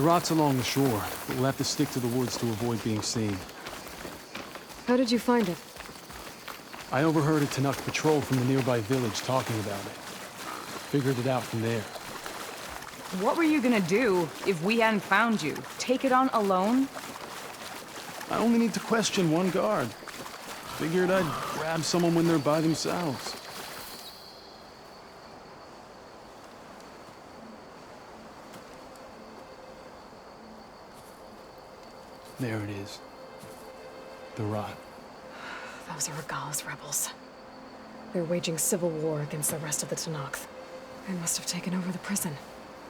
The rot's along the shore, but we'll have to stick to the woods to avoid being seen. How did you find it? I overheard a Tanakh patrol from the nearby village talking about it. Figured it out from there. What were you gonna do if we hadn't found you? Take it on alone? I only need to question one guard. Figured I'd grab someone when they're by themselves. There it is. The rot. Those are Regal's rebels. They're waging civil war against the rest of the Tenakth. They must have taken over the prison.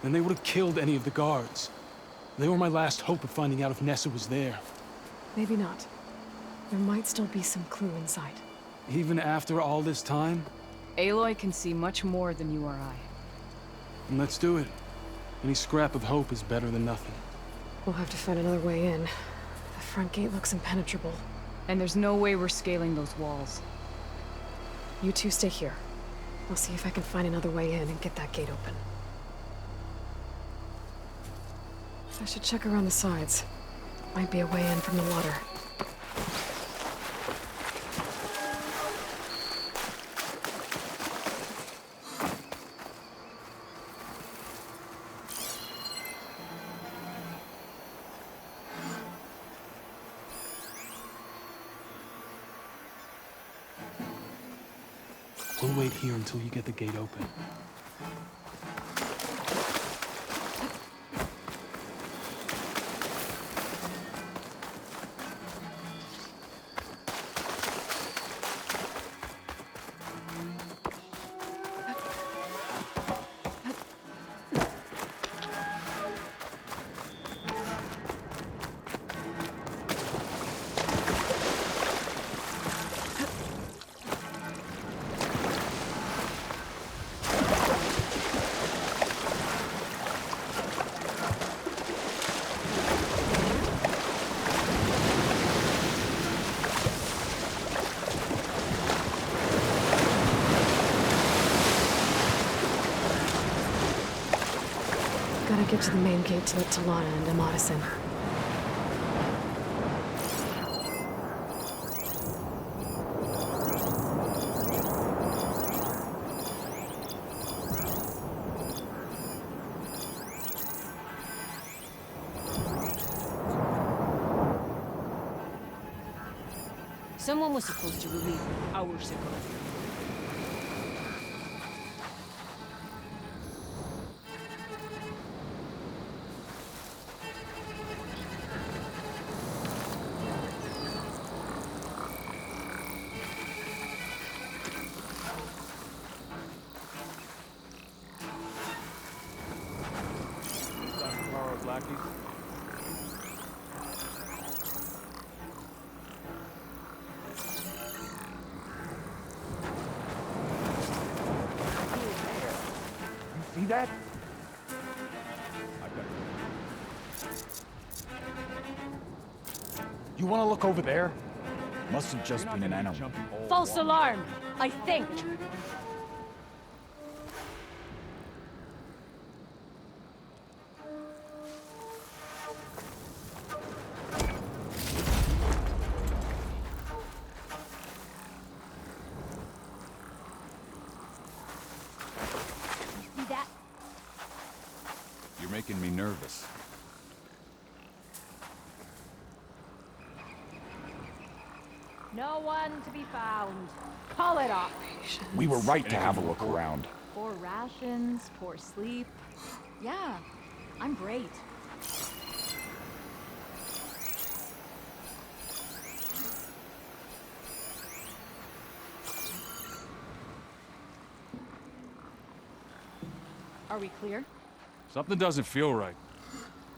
Then they would have killed any of the guards. They were my last hope of finding out if Nessa was there. Maybe not. There might still be some clue inside. Even after all this time? Aloy can see much more than you or I. And let's do it. Any scrap of hope is better than nothing. We'll have to find another way in. The front gate looks impenetrable. And there's no way we're scaling those walls. You two stay here. I'll see if I can find another way in and get that gate open. I should check around the sides. Might be a way in from the water. We'll wait here until you get the gate open. Gotta get to the main gate to let Talana and Amadis in. Someone was supposed to relieve hours ago. See that? You want to look over there? Must have just been an animal. False alarm, I think. See that? You're making me nervous. No one to be found. Call it off. We were right to have a look around. Poor rations, poor sleep. Yeah, I'm great. Are we clear? Something doesn't feel right.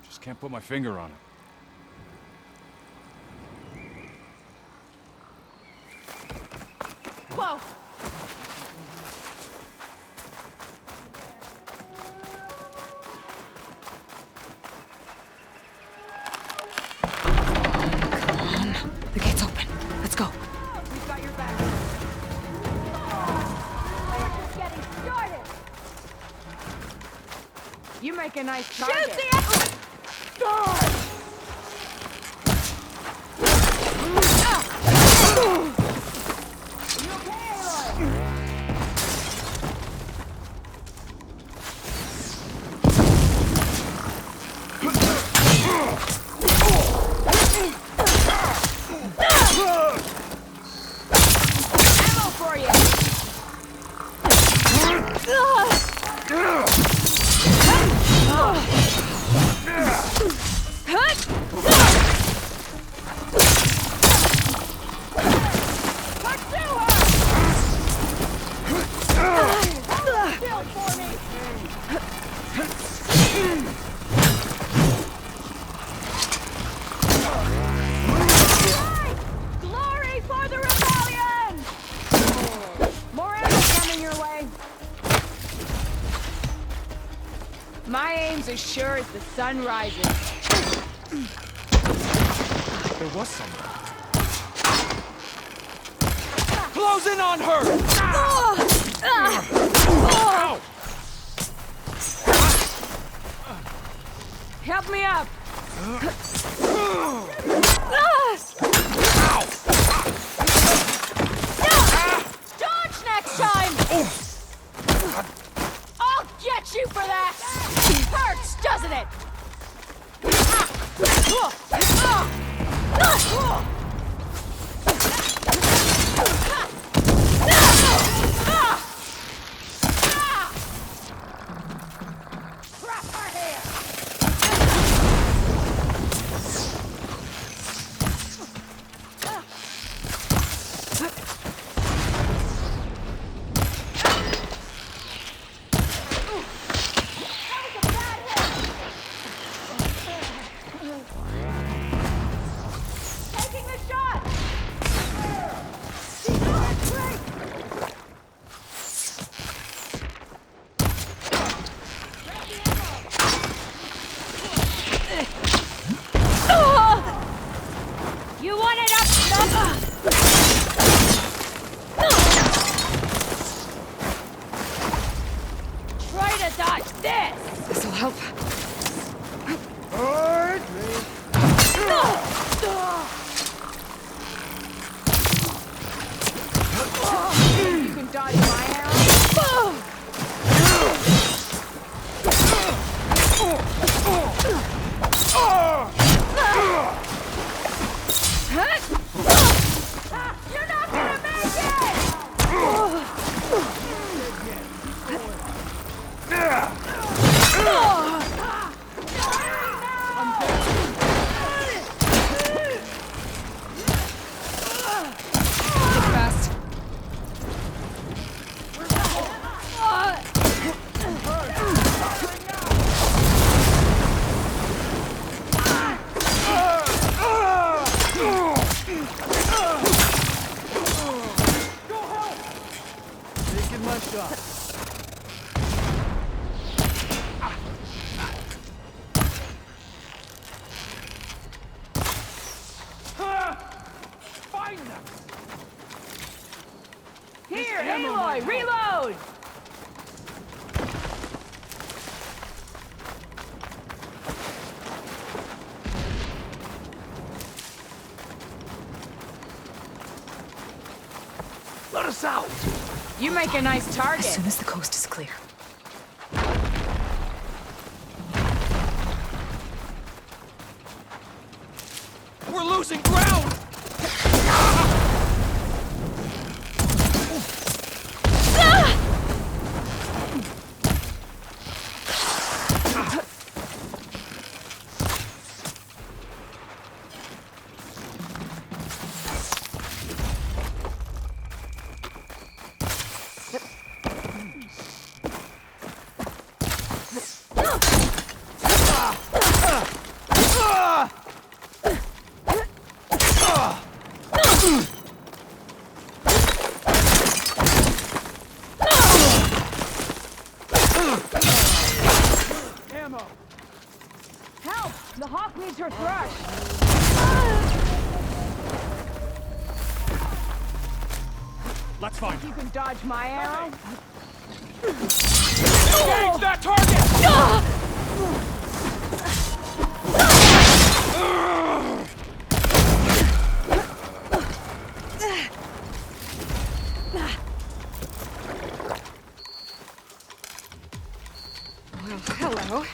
Just can't put my finger on it. Whoa! The gate's open. Let's go. We've got your back. We're just getting started. You make a nice target. Shoot the Ammo for you! Glory for the rebellion! More ammo coming your way. My aim's as sure as the sun rises. There was someone. Close in on her! Ow! Help me up! Dodge next time! I'll get you for that! Hurts, doesn't it? Crap her hair! Taking the shot! You want it up, Try to dodge this! This'll help. You can dodge my arrow. You're not gonna make it! Fast. Taking my shot. Find them! Here, Aloy, reload! Let us out! You make a nice target. As soon as the coast is clear. We're losing ground! Ammo! Help! The hawk needs her thrush. Let's find her. You can dodge my arrow. Engage that target! Hello.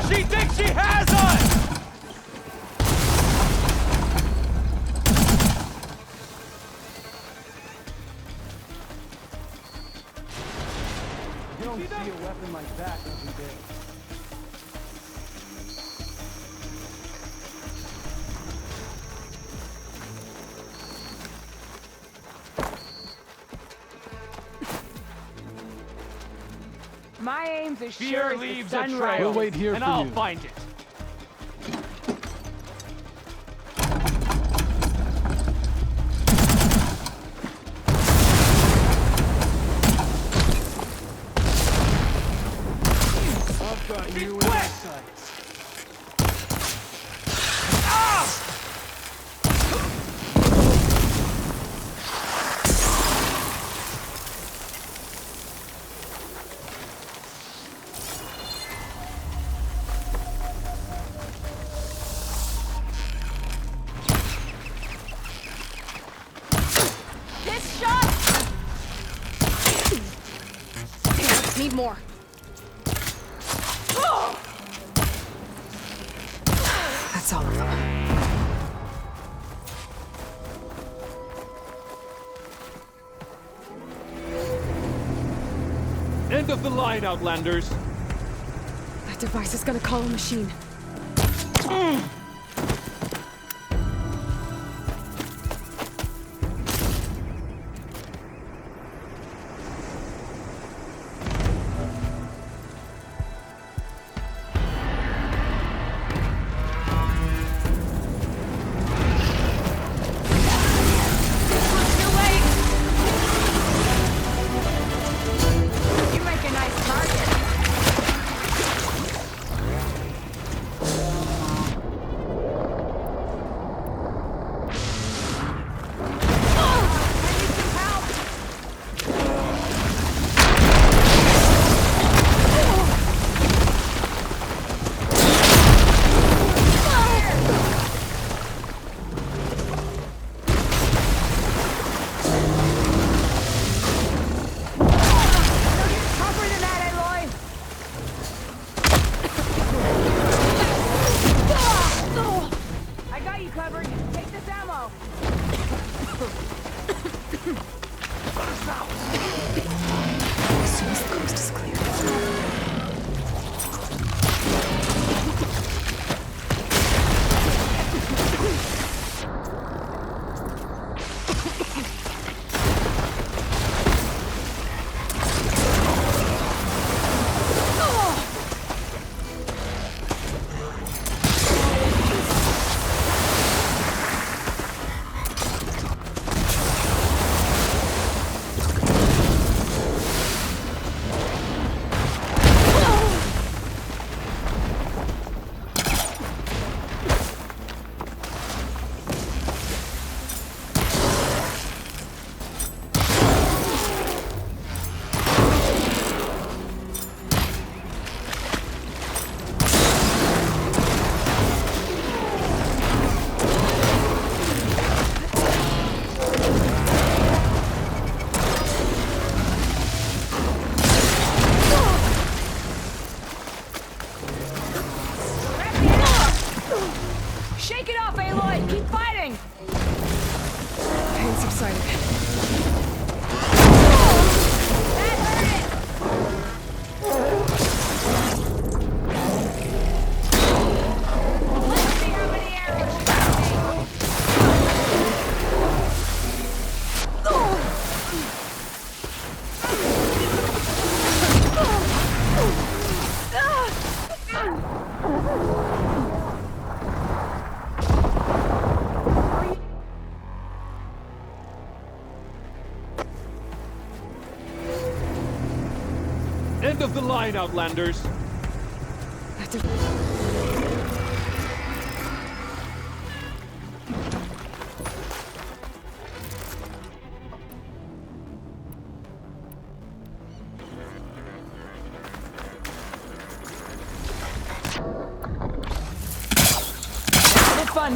She thinks she has us! You don't see a weapon like that every day. My aim's as Fear sure as the leaves a sun trail, rises. We'll wait here and for I'll you. find it. I've got you in my sights. This shot! Need more. That's all of them. End of the line, Outlanders. That device is gonna call a machine. Too late! You make a nice target. I need some help! Tougher than that, Aloy! I got you covered. Take this ammo. As soon as the coast is clear. Shake it off, Aloy! Keep fighting! Pain subsided. That hurt it! Let's see how many arrows you can take. End of the line, Outlanders. That device. fun.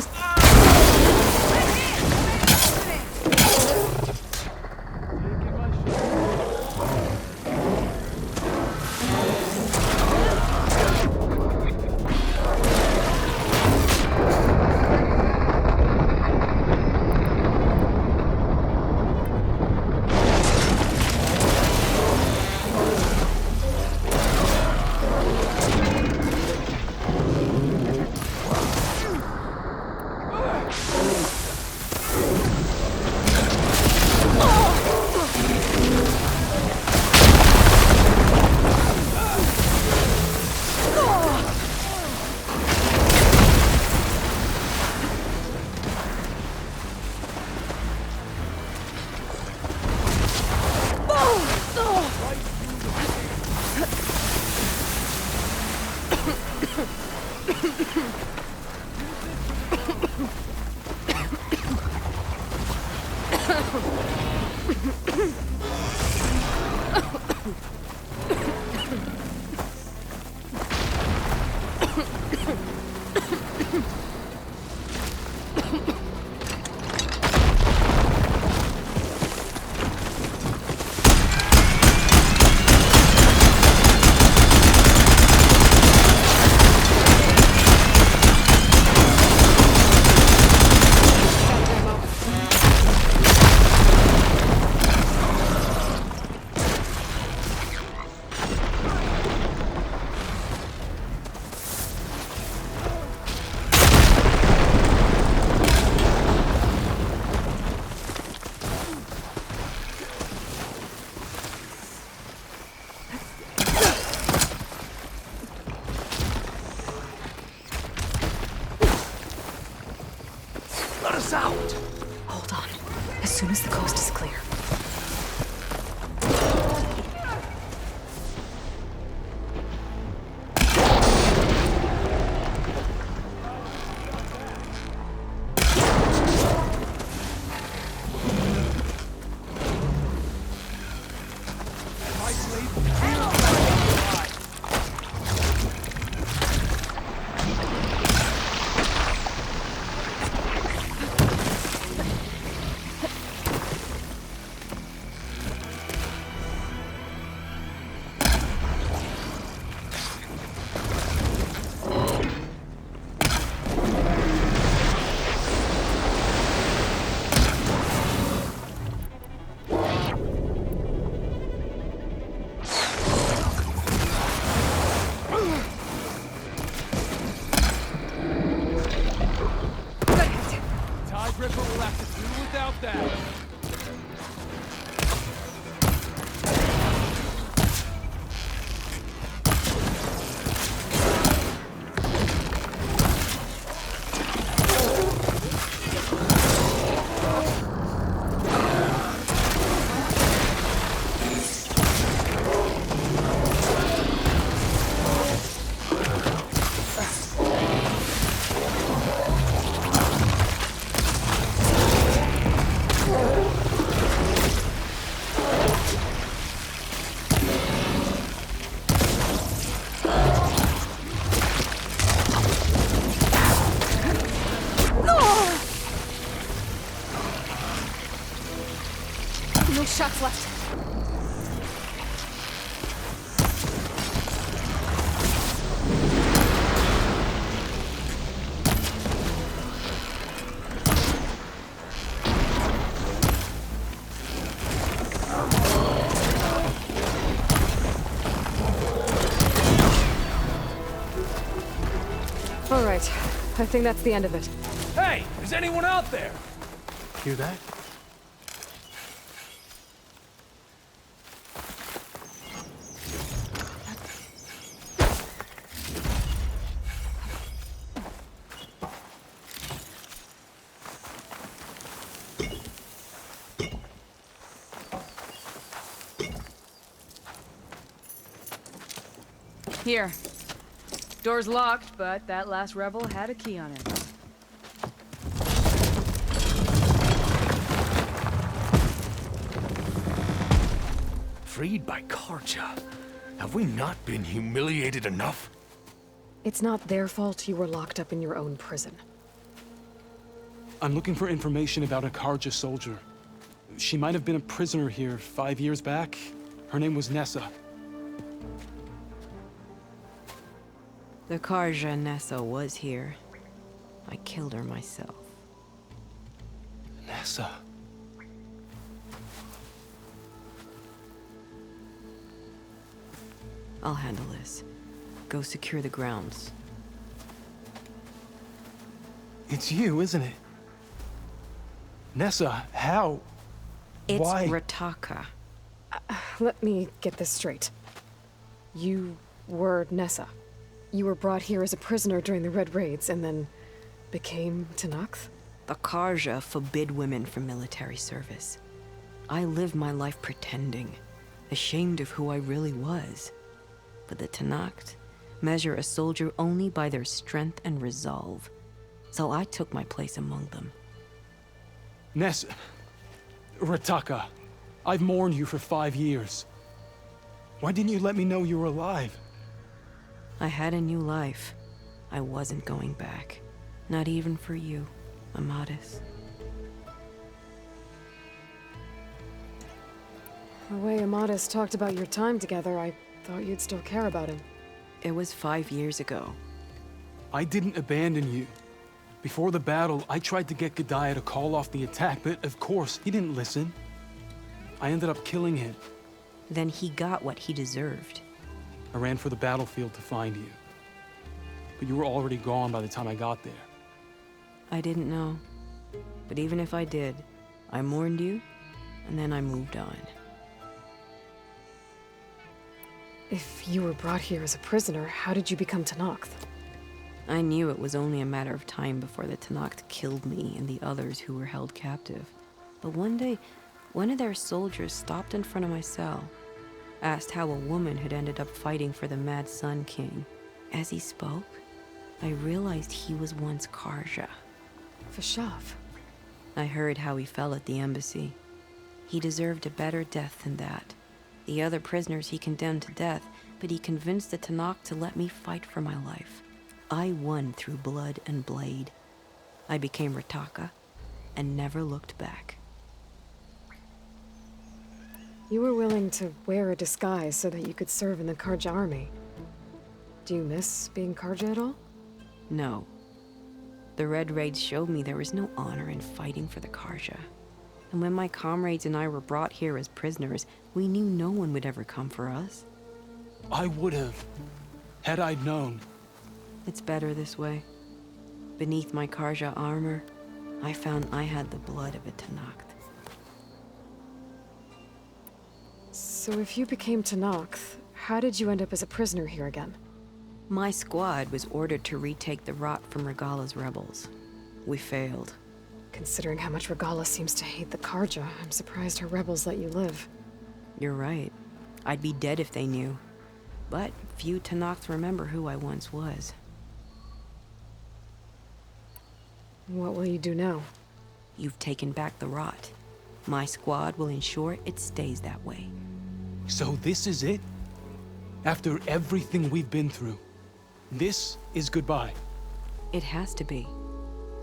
Let us out! Hold on. As soon as the coast is clear. Tide Ripper will have to do without that. No shots left. All right. I think that's the end of it. Hey, is anyone out there? Hear that? Here. Door's locked, but that last rebel had a key on it. Freed by Karja. Have we not been humiliated enough? It's not their fault you were locked up in your own prison. I'm looking for information about a Karja soldier. She might have been a prisoner here 5 years back. Her name was Nessa. The Karja Nessa was here. I killed her myself. Nessa. I'll handle this. Go secure the grounds. It's you, isn't it? Nessa, how? It's Why? Rataka. Let me get this straight. You were Nessa. You were brought here as a prisoner during the Red Raids and then became Tenakth? The Karja forbid women from military service. I lived my life pretending, ashamed of who I really was. But the Tenakth measure a soldier only by their strength and resolve. So I took my place among them. Nessa. Rataka. I've mourned you for 5 years. Why didn't you let me know you were alive? I had a new life. I wasn't going back. Not even for you, Amadis. The way Amadis talked about your time together, I thought you'd still care about him. It was 5 years ago. I didn't abandon you. Before the battle, I tried to get Gudaya to call off the attack, but of course, he didn't listen. I ended up killing him. Then he got what he deserved. I ran for the battlefield to find you. But you were already gone by the time I got there. I didn't know. But even if I did, I mourned you, and then I moved on. If you were brought here as a prisoner, how did you become Tenakth? I knew it was only a matter of time before the Tenakth killed me and the others who were held captive. But one day, one of their soldiers stopped in front of my cell, asked how a woman had ended up fighting for the Mad Sun King. As he spoke, I realized he was once Karja. Vashav. I heard how he fell at the embassy. He deserved a better death than that. The other prisoners he condemned to death, but he convinced the Tenakth to let me fight for my life. I won through blood and blade. I became Rataka and never looked back. You were willing to wear a disguise so that you could serve in the Karja army. Do you miss being Karja at all? No. The Red Raids showed me there was no honor in fighting for the Karja. And when my comrades and I were brought here as prisoners, we knew no one would ever come for us. I would have, had I known. It's better this way. Beneath my Karja armor, I found I had the blood of a Tenakth. So if you became Tenakth, how did you end up as a prisoner here again? My squad was ordered to retake the Rot from Regala's rebels. We failed. Considering how much Regala seems to hate the Karja, I'm surprised her rebels let you live. You're right. I'd be dead if they knew. But few Tenakth remember who I once was. What will you do now? You've taken back the Rot. My squad will ensure it stays that way. So this is it? After everything we've been through, this is goodbye. It has to be.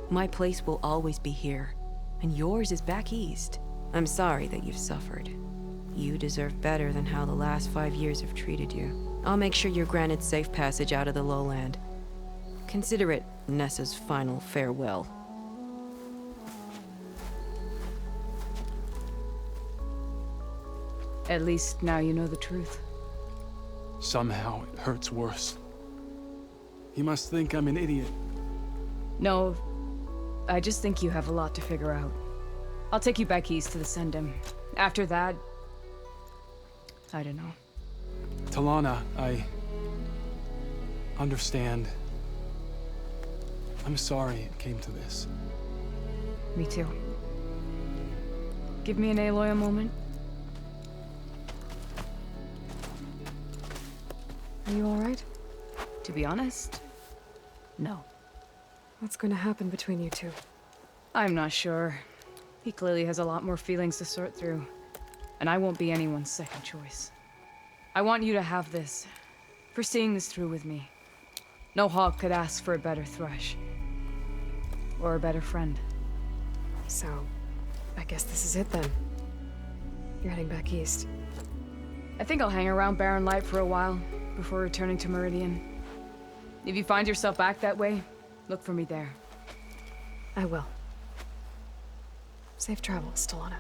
My place will always be here, and yours is back east. I'm sorry that you've suffered. You deserve better than how the last 5 years have treated you. I'll make sure you're granted safe passage out of the lowland. Consider it Nessa's final farewell. At least now you know the truth. Somehow it hurts worse. You must think I'm an idiot. No, I just think you have a lot to figure out. I'll take you back east to the Sendem. After that, I don't know. Talana, I understand. I'm sorry it came to this. Me too. Give me an Aloy a moment. Are you alright? To be honest, no. What's going to happen between you two? I'm not sure. He clearly has a lot more feelings to sort through. And I won't be anyone's second choice. I want you to have this, for seeing this through with me. No hog could ask for a better thrush. Or a better friend. So, I guess this is it then. You're heading back east. I think I'll hang around Barren Light for a while, before returning to Meridian. If you find yourself back that way, look for me there. I will. Safe travels, Talana.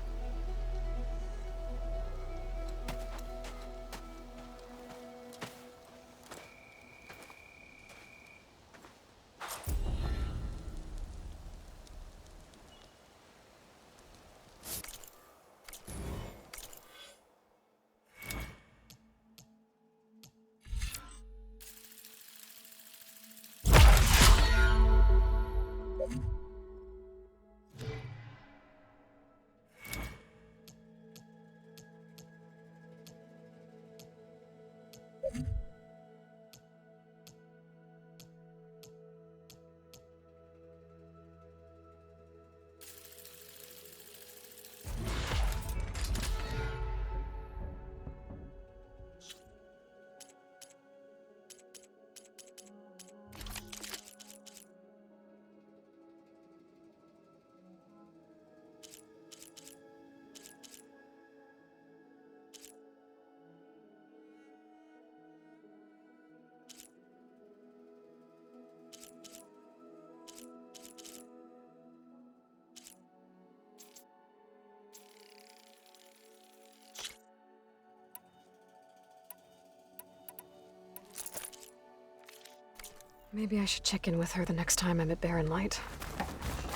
Maybe I should check in with her the next time I'm at Barren Light.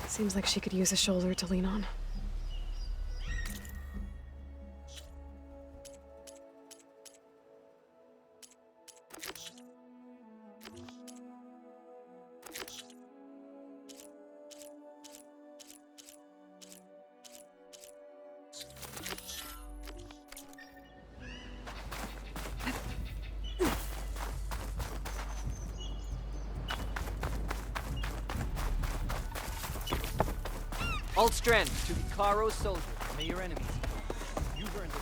Seems like she could use a shoulder to lean on. Hold strength to the Karo soldier. May your enemies. You've earned it.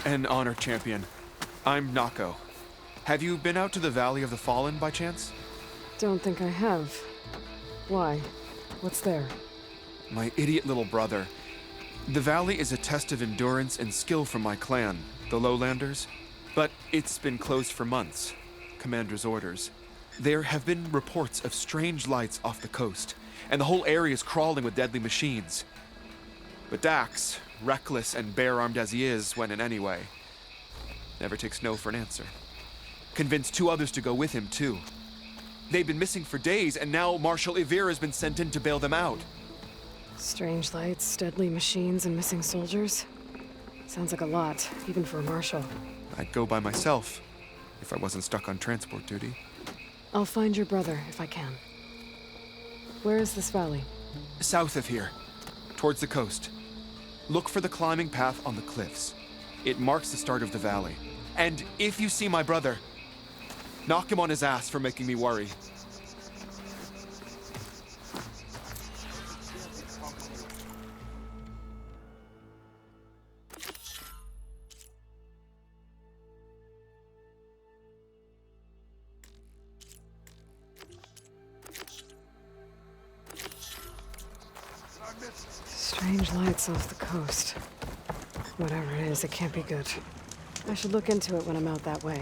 An honor, champion. I'm Nako. Have you been out to the Valley of the Fallen by chance? Don't think I have. Why? What's there? My idiot little brother. The valley is a test of endurance and skill for my clan, the Lowlanders. But it's been closed for months. Commander's orders. There have been reports of strange lights off the coast, and the whole area is crawling with deadly machines. But Dax, reckless and bare-armed as he is, went in anyway. Never takes no for an answer. Convinced 2 others to go with him, too. They've been missing for days, and now Marshal Ivir has been sent in to bail them out. Strange lights, deadly machines, and missing soldiers. Sounds like a lot, even for a marshal. I'd go by myself, if I wasn't stuck on transport duty. I'll find your brother, if I can. Where is this valley? South of here, towards the coast. Look for the climbing path on the cliffs. It marks the start of the valley. And if you see my brother, knock him on his ass for making me worry. Strange lights off the coast. Whatever it is, it can't be good. I should look into it when I'm out that way.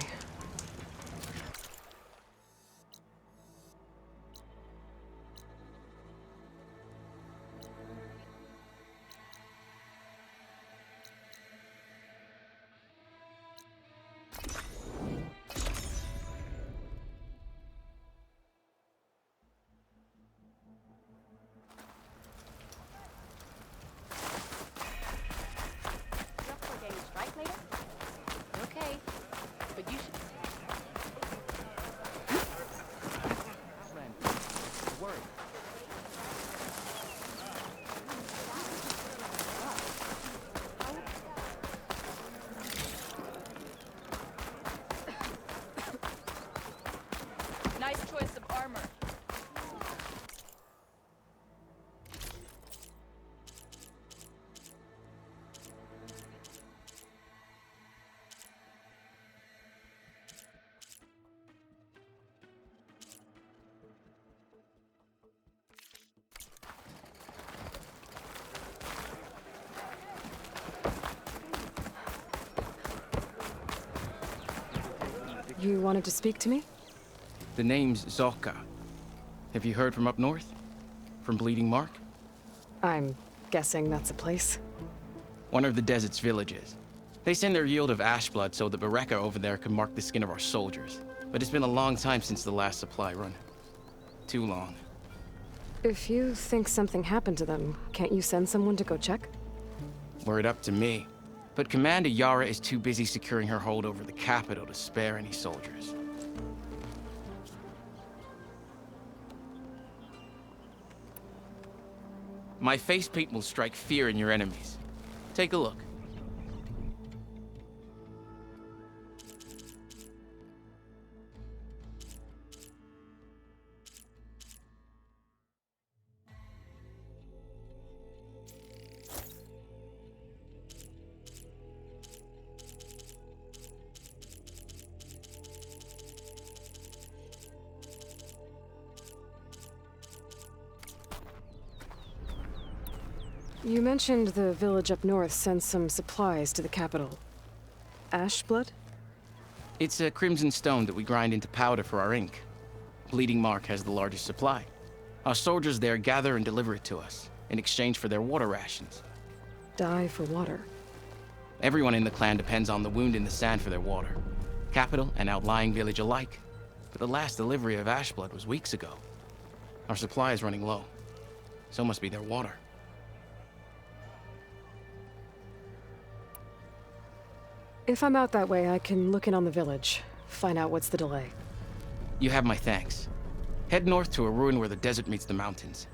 You wanted to speak to me? The name's Zorka. Have you heard from up north? From Bleeding Mark? I'm guessing that's a place. One of the desert's villages. They send their yield of ash blood so the Bereka over there can mark the skin of our soldiers. But it's been a long time since the last supply run. Too long. If you think something happened to them, can't you send someone to go check? Were it up to me. But Commander Yara is too busy securing her hold over the capital to spare any soldiers. My face paint will strike fear in your enemies. Take a look. You mentioned the village up north sends some supplies to the capital. Ashblood? It's a crimson stone that we grind into powder for our ink. Bleeding Mark has the largest supply. Our soldiers there gather and deliver it to us, in exchange for their water rations. Die for water. Everyone in the clan depends on the wound in the sand for their water. Capital and outlying village alike. But the last delivery of Ashblood was weeks ago. Our supply is running low. So must be their water. If I'm out that way, I can look in on the village, find out what's the delay. You have my thanks. Head north to a ruin where the desert meets the mountains.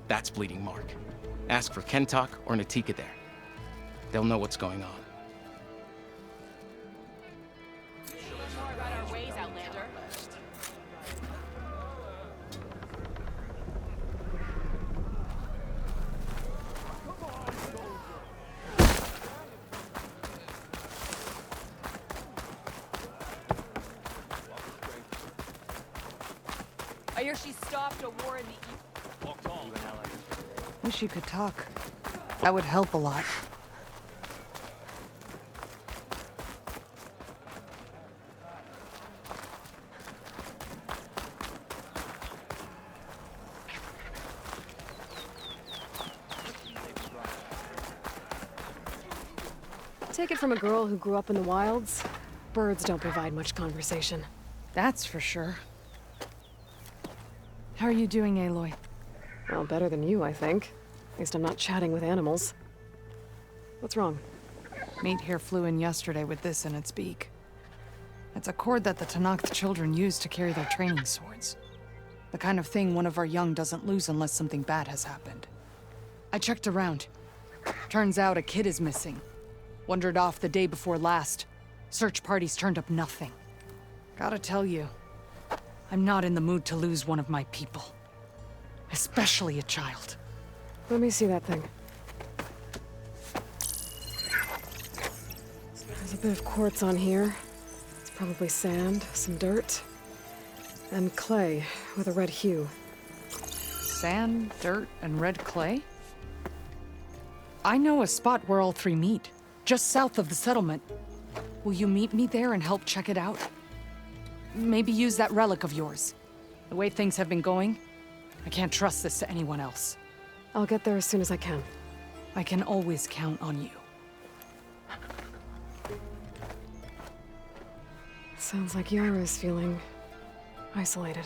That's Bleeding Mark. Ask for Kentok or Natika there. They'll know what's going on. I hear she stopped a war in the east. Wish you could talk. That would help a lot. Take it from a girl who grew up in the wilds. Birds don't provide much conversation. That's for sure. How are you doing, Aloy? Well, better than you, I think. At least I'm not chatting with animals. What's wrong? Meat here flew in yesterday with this in its beak. It's a cord that the Tenakth children use to carry their training swords. The kind of thing one of our young doesn't lose unless something bad has happened. I checked around. Turns out a kid is missing. Wandered off the day before last. Search parties turned up nothing. Gotta tell you, I'm not in the mood to lose one of my people. Especially a child. Let me see that thing. There's a bit of quartz on here. It's probably sand, some dirt, and clay with a red hue. Sand, dirt, and red clay? I know a spot where all three meet, just south of the settlement. Will you meet me there and help check it out? Maybe use that relic of yours. The way things have been going, I can't trust this to anyone else. I'll get there as soon as I can. I can always count on you. Sounds like Yara's feeling isolated.